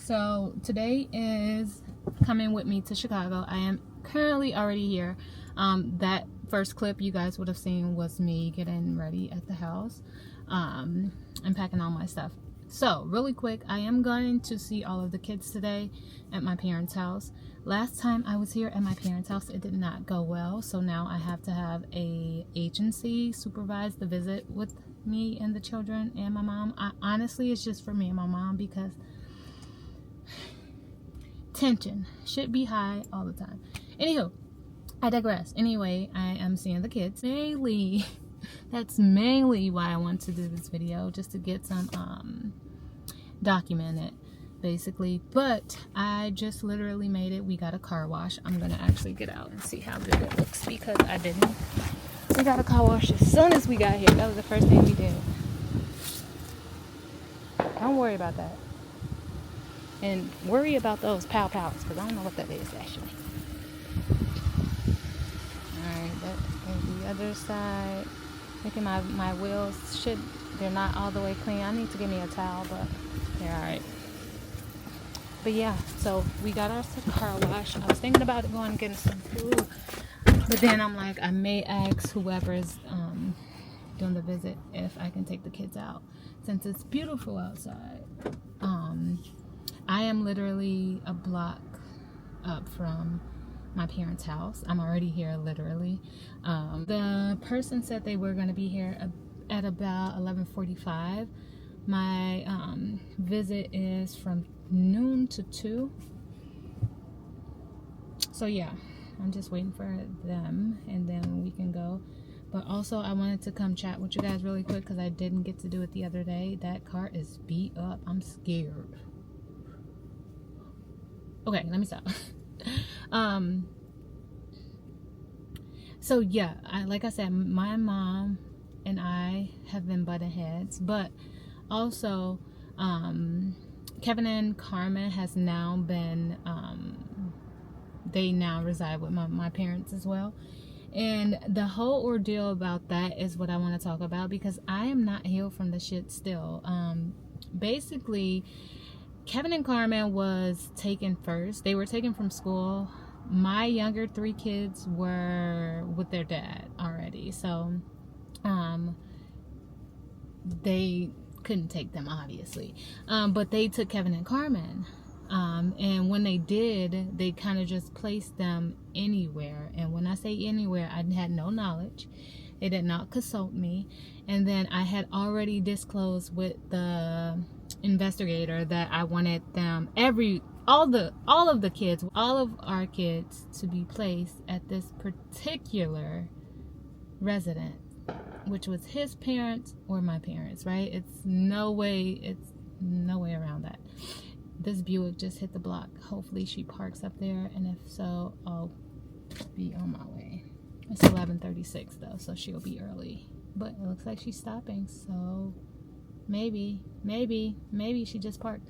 So today is coming with me to Chicago. I am currently already here. That first clip you guys would have seen was me getting ready at the house, and packing all my stuff. So really quick, I am going to see all of the kids today at my parents' house. Last time I was here at my parents' house, it did not go well, so now I have to have a agency supervise the visit with me and the children and my mom. Honestly, it's just for me and my mom because tension should be high all the time. Anywho, I digress. Anyway, I am seeing the kids. That's mainly why I want to do this video, just to get some documented basically. But I just literally made it. We got a car wash. I'm gonna actually get out and see how good it looks because I didn't. We got a car wash as soon as we got here. That was the first thing we did. Don't worry about that. And worry about those pow pows because I don't know what that is actually. Alright, that's the other side. Thinking my wheels they're not all the way clean. I need to give me a towel, but they're alright. But yeah, so we got our car wash. I was thinking about going and getting some food, but then I'm like, I may ask whoever's doing the visit if I can take the kids out since it's beautiful outside. I am literally a block up from my parents' house. I'm already here literally. The person said they were going to be here at about 11:45. My visit is from noon to 2. So yeah, I'm just waiting for them and then we can go. But also I wanted to come chat with you guys really quick because I didn't get to do it the other day. That car is beat up. I'm scared. Okay, let me stop. So yeah, like I said, my mom and I have been butting heads, but also Kevin and Karmen has now been they now reside with my parents as well. And the whole ordeal about that is what I want to talk about because I am not healed from the shit still. Basically, Kevin and Karmen was taken first. They were taken from school. My younger 3 kids were with their dad already. So they couldn't take them obviously. But they took Kevin and Karmen. And when they did, they kind of just placed them anywhere. And when I say anywhere, I had no knowledge. They did not consult me. And then I had already disclosed with the investigator that I wanted them all of the kids, all of our kids to be placed at this particular resident, which was his parents or my parents, right? It's no way around that. This Buick just hit the block. Hopefully she parks up there, and if so, I'll be on my way. It's 11:36 though, so she'll be early. But it looks like she's stopping, so maybe she just parked.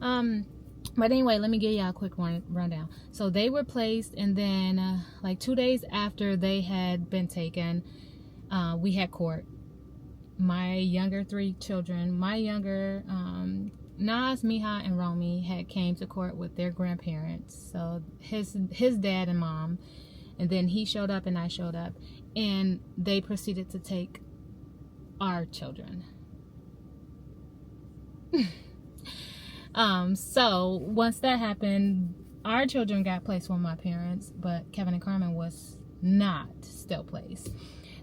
But anyway, let me give y'all a quick rundown. So they were placed, and then like 2 days after they had been taken, we had court. My younger 3 children, Nas, Miha, and Romy had came to court with their grandparents. So his dad and mom, and then he showed up and I showed up, and they proceeded to take our children. So once that happened, our children got placed with my parents, but Kevin and Karmen was not still placed.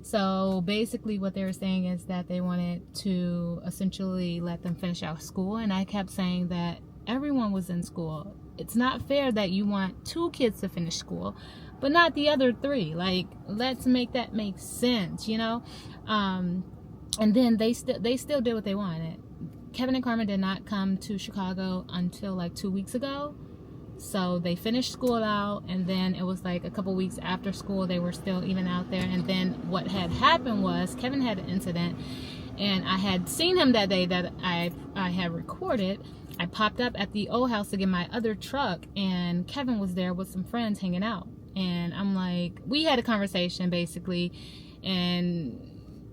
So basically what they were saying is that they wanted to essentially let them finish out school, and I kept saying that everyone was in school. It's not fair that you want 2 kids to finish school but not the other 3. Like, let's make that make sense, you know. And then they still did what they wanted. Kevin and Karmen did not come to Chicago until like 2 weeks ago. So they finished school out, and then it was like a couple weeks after school they were still even out there. And then what had happened was Kevin had an incident, and I had seen him that day that I had recorded. I popped up at the old house to get my other truck, and Kevin was there with some friends hanging out. And I'm like, we had a conversation basically, and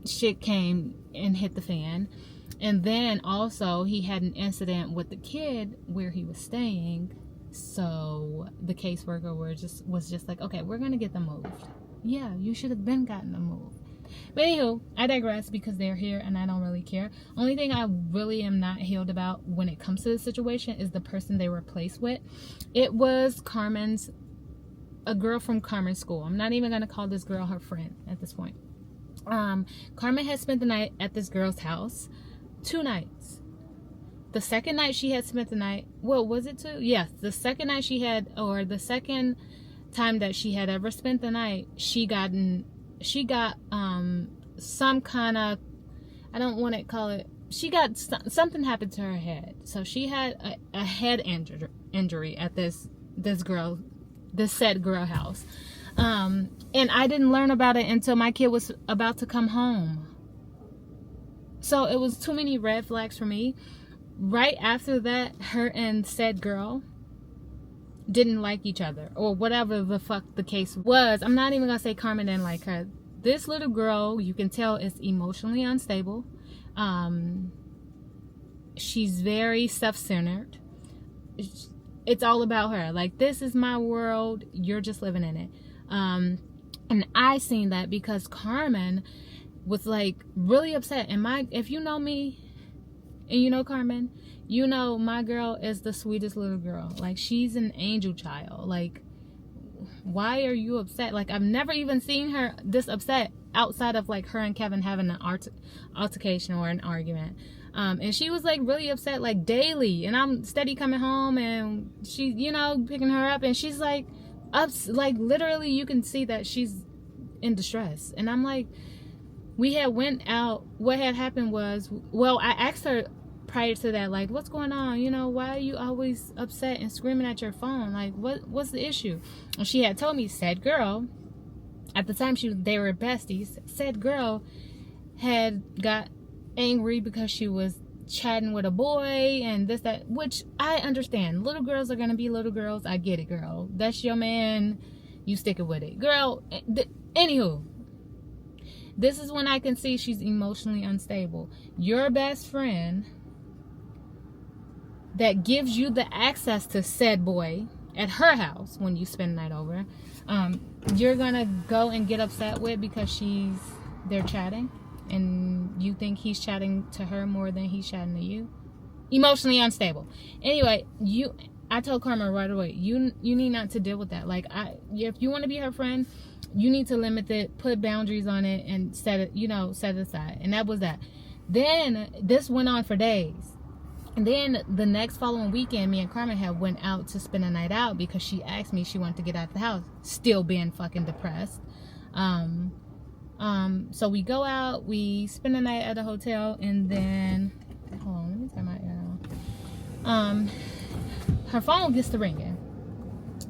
shit came and hit the fan. And then also he had an incident with the kid where he was staying. So the caseworker was just like, okay, we're gonna get them moved. Yeah, you should have been gotten them moved. But anywho, I digress because they're here and I don't really care. Only thing I really am not healed about when it comes to the situation is the person they were placed with. It was a girl from Carmen's school. I'm not even going to call this girl her friend at this point. Carmen had spent the night at this girl's house 2 nights. The second night she had spent the night, well, was it 2? Yes, the second night she had, or the second time that she had ever spent the night, she got some kind of, I don't want to call it, she got something happened to her head. So she had a head injury at this said girl house. And I didn't learn about it until my kid was about to come home. So it was too many red flags for me. Right after that, her and said girl didn't like each other, or whatever the fuck the case was. I'm not even gonna say Carmen didn't like her. This little girl, you can tell, is emotionally unstable. She's very self-centered. It's all about her. Like, this is my world, you're just living in it. And I seen that because Carmen was like really upset. And if you know me and you know Carmen, you know my girl is the sweetest little girl. Like, she's an angel child. Like, why are you upset? Like, I've never even seen her this upset outside of like her and Kevin having an altercation or an argument. And she was like really upset like daily, and I'm steady coming home and she, you know, picking her up, and she's like like literally you can see that she's in distress. And I'm like, we had went out. What had happened was, well, I asked her prior to that, like, what's going on? You know, why are you always upset and screaming at your phone? Like, what's the issue? And she had told me, said girl, at the time they were besties, said girl had got angry because she was chatting with a boy and this, that, which I understand. Little girls are gonna be little girls. I get it, girl. That's your man. You stick it with it. Girl, anywho, this is when I can see she's emotionally unstable. Your best friend that gives you the access to said boy at her house when you spend the night over, you're gonna go and get upset with because they're chatting and you think he's chatting to her more than he's chatting to you. Emotionally unstable. Anyway, I told Karma right away, you need not to deal with that. Like, if you want to be her friend, you need to limit it, put boundaries on it, and set it aside. And that was that. Then this went on for days. And then the next following weekend, me and Carmen had went out to spend a night out because she asked me, she wanted to get out of the house, still being fucking depressed. So we go out, we spend the night at a hotel, and then, hold on, let me turn my ear on. Her phone gets to ringing.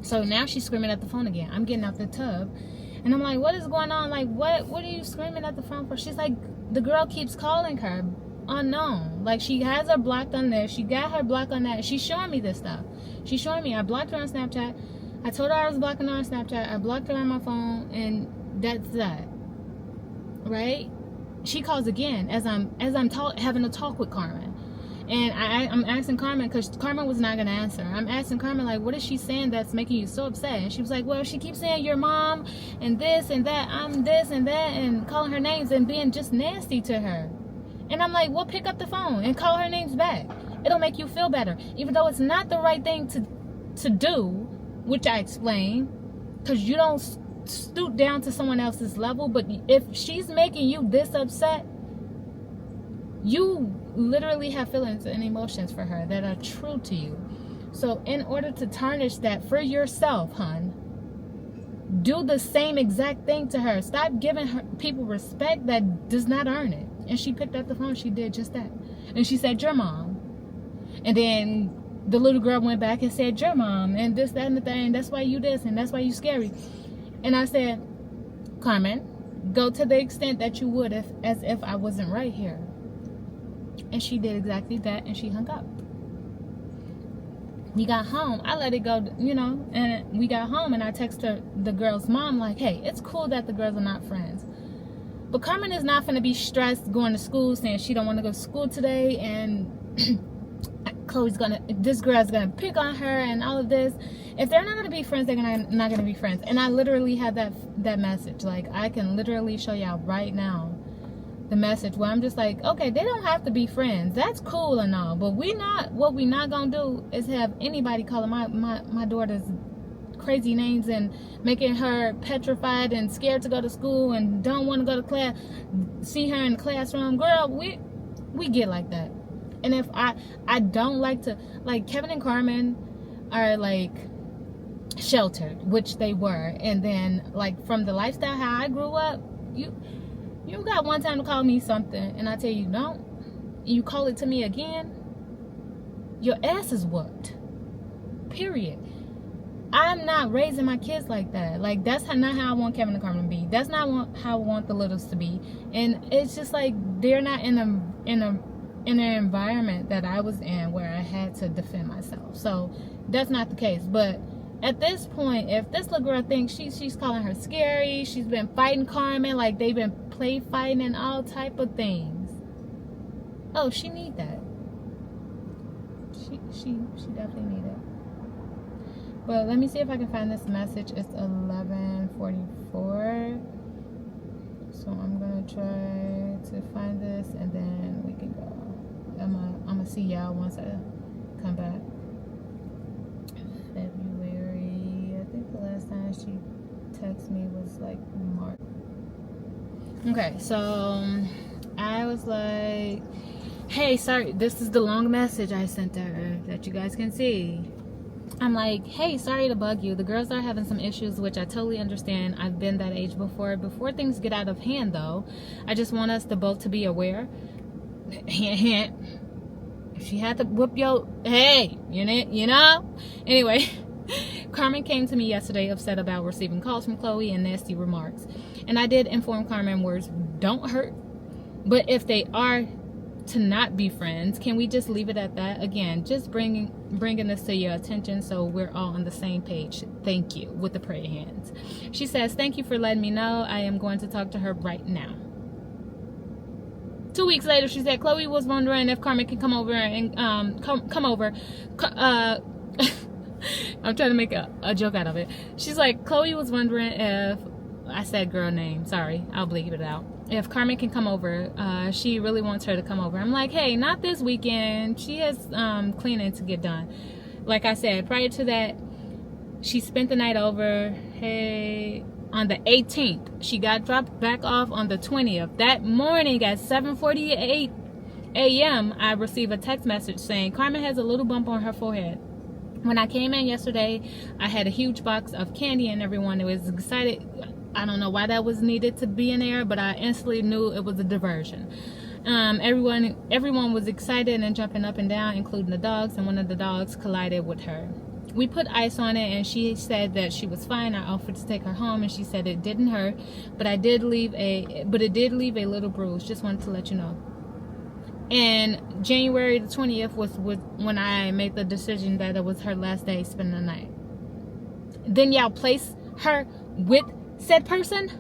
So now she's screaming at the phone again. I'm getting out the tub, and I'm like, what is going on? Like, what are you screaming at the phone for? She's like, the girl keeps calling her unknown. Like, she has her blocked on this, she got her blocked on that. She's showing me this stuff. She's showing me. I blocked her on Snapchat. I told her I was blocking her on Snapchat. I blocked her on my phone, and that's that. Right? She calls again as I'm having a talk with Carmen. And I'm asking Carmen, because Carmen was not going to answer. I'm asking Carmen, like, what is she saying that's making you so upset? And she was like, well, she keeps saying your mom and this and that, I'm this and that, and calling her names and being just nasty to her. And I'm like, well, pick up the phone and call her names back. It'll make you feel better. Even though it's not the right thing to do, which I explained, because you don't stoop down to someone else's level. But if she's making you this upset, you literally have feelings and emotions for her that are true to you. So in order to tarnish that for yourself, hun, do the same exact thing to her. Stop giving people respect that does not earn it. And she picked up the phone. She did just that. And she said, your mom. And then the little girl went back and said, your mom. And this, that, and the thing. That's why you this. And that's why you scary. And I said, Carmen, go to the extent that you would as if I wasn't right here. And she did exactly that. And she hung up. We got home. I let it go, and we got home. And I texted the girl's mom like, hey, it's cool that the girls are not friends. But Carmen is not going to be stressed going to school, saying she don't want to go to school today, and this girl's gonna pick on her and all of this. If they're not gonna be friends, they're not gonna be friends. And I literally had that message. Like, I can literally show y'all right now the message where I'm just like, okay, they don't have to be friends. That's cool and all, but what we not gonna do is have anybody calling my daughter's crazy names and making her petrified and scared to go to school and don't want to go to class, see her in the classroom. Girl, we get like that. And if I don't like to, like, Kevin and Karmen are like sheltered, which they were, and then like from the lifestyle how I grew up, you got one time to call me something and I tell you don't, you call it to me again, your ass is whooped. Period. I'm not raising my kids like that. Like, that's not how I want Kevin and Karmen to be. That's not how I want the littles to be. And it's just like they're not in an environment that I was in where I had to defend myself. So that's not the case. But at this point, if this little girl thinks she's calling her scary, she's been fighting Karmen, like they've been play fighting and all type of things. Oh, she need that. She definitely need it. But let me see if I can find this message. It's 11:44. So I'm gonna try to find this and then we can go. I'm gonna see y'all once I come back. February. I think the last time she texted me was like March. Okay, so I was like, hey, sorry, this is the long message I sent her that you guys can see. I'm like, hey, sorry to bug you. The girls are having some issues, which I totally understand. I've been that age before. Before things get out of hand, though, I just want us to both to be aware. Hint, hint. If she had to whoop your, hey, you know? Anyway, Karmen came to me yesterday upset about receiving calls from Chloe and nasty remarks. And I did inform Karmen words don't hurt. But if they are to not be friends, can we just leave it at that? Again, just bringing this to your attention so we're all on the same page. Thank you, with the prayer hands. She says, thank you for letting me know. I am going to talk to her right now. 2 weeks later, she said Chloe was wondering if Karmen can come over and come over. I'm trying to make a joke out of it. She's like, Chloe was wondering if, I said girl name, sorry, I'll bleep it out, if Karmen can come over. She really wants her to come over. I'm like, hey, not this weekend. She has cleaning to get done. Like I said, prior to that, she spent the night over. Hey, on the 18th, she got dropped back off on the 20th. That morning at 7:48 a.m., I received a text message saying Karmen has a little bump on her forehead. When I came in yesterday, I had a huge box of candy and everyone was excited. I don't know why that was needed to be in there, but I instantly knew it was a diversion. Everyone was excited and jumping up and down, including the dogs, and one of the dogs collided with her. We put ice on it, and she said that she was fine. I offered to take her home, and she said it didn't hurt, but it did leave a little bruise. Just wanted to let you know. And January the 20th was when I made the decision that it was her last day spending the night. Then y'all place her with said person.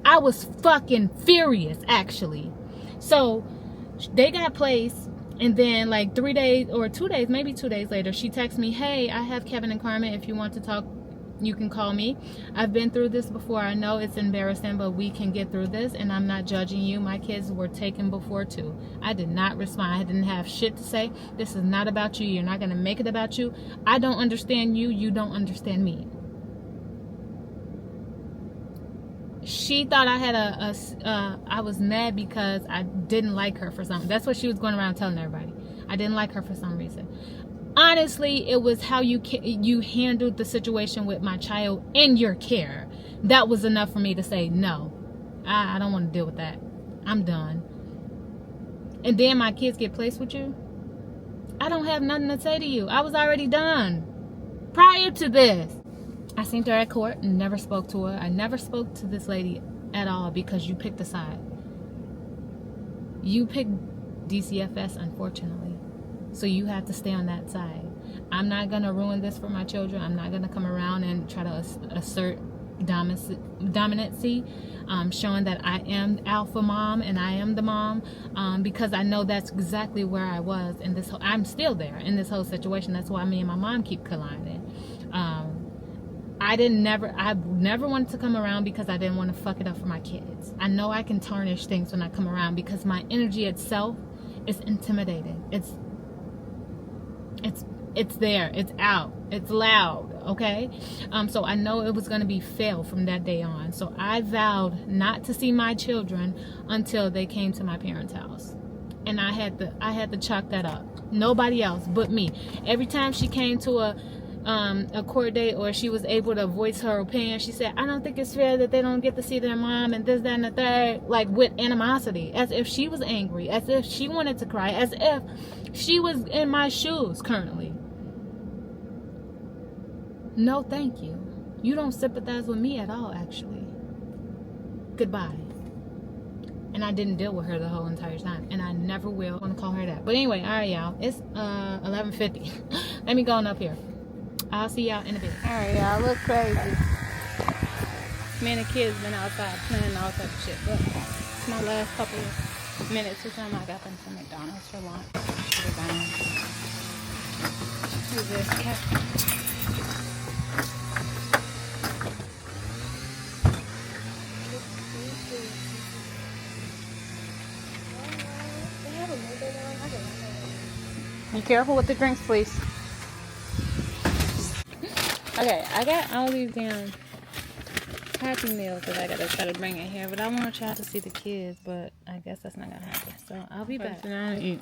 I was fucking furious, actually. So they got placed, and then like 3 days or 2 days, maybe 2 days later, she texts me, hey, I have Kevin and Karmen. If you want to talk, you can call me. I've been through this before. I know it's embarrassing, but we can get through this, and I'm not judging you. My kids were taken before too. I did not respond. I didn't have shit to say. This is not about you. You're not going to make it about you. I don't understand you. You don't understand me. She thought I had I was mad because I didn't like her for something. That's what she was going around telling everybody. I didn't like her for some reason. Honestly, it was how you handled the situation with my child in your care. That was enough for me to say, no, I don't want to deal with that. I'm done. And then my kids get placed with you. I don't have nothing to say to you. I was already done. Prior to this, I seen her at court and never spoke to her. I never spoke to this lady at all because you picked a side. You picked DCFS, unfortunately. So you have to stay on that side. I'm not going to ruin this for my children. I'm not going to come around and try to assert dominancy, showing that I am alpha mom and I am the mom, because I know that's exactly where I was in this whole, I'm still there in this whole situation. That's why me and my mom keep colliding. I never wanted to come around because I didn't want to fuck it up for my kids. I know I can tarnish things when I come around because my energy itself is intimidating. It's there, it's out, it's loud, okay? So I know it was going to be fail from that day on. So I vowed not to see my children until they came to my parents' house. And I had to chalk that up. Nobody else but me. Every time she came to a court date, or she was able to voice her opinion, she said, I don't think it's fair that they don't get to see their mom and this, that, and the third, like with animosity, as if she was angry, as if she wanted to cry, as if she was in my shoes currently. No, thank you. You don't sympathize with me at all, actually. Goodbye. And I didn't deal with her the whole entire time, and I never will. I want to call her that. But anyway, all right, y'all. It's 11:50. Let me go on up here. I'll see y'all in a bit. Alright, y'all, look crazy. Me and the kids been outside playing all type of shit. But it's my last couple of minutes of time. I got them from McDonald's for lunch. Who's this cat? Be careful with the drinks, please. Okay, I got all these damn Happy Meals that I gotta try to bring in here, but I want y'all to see the kids, but I guess that's not gonna happen. So I'll be back. Sit down and eat.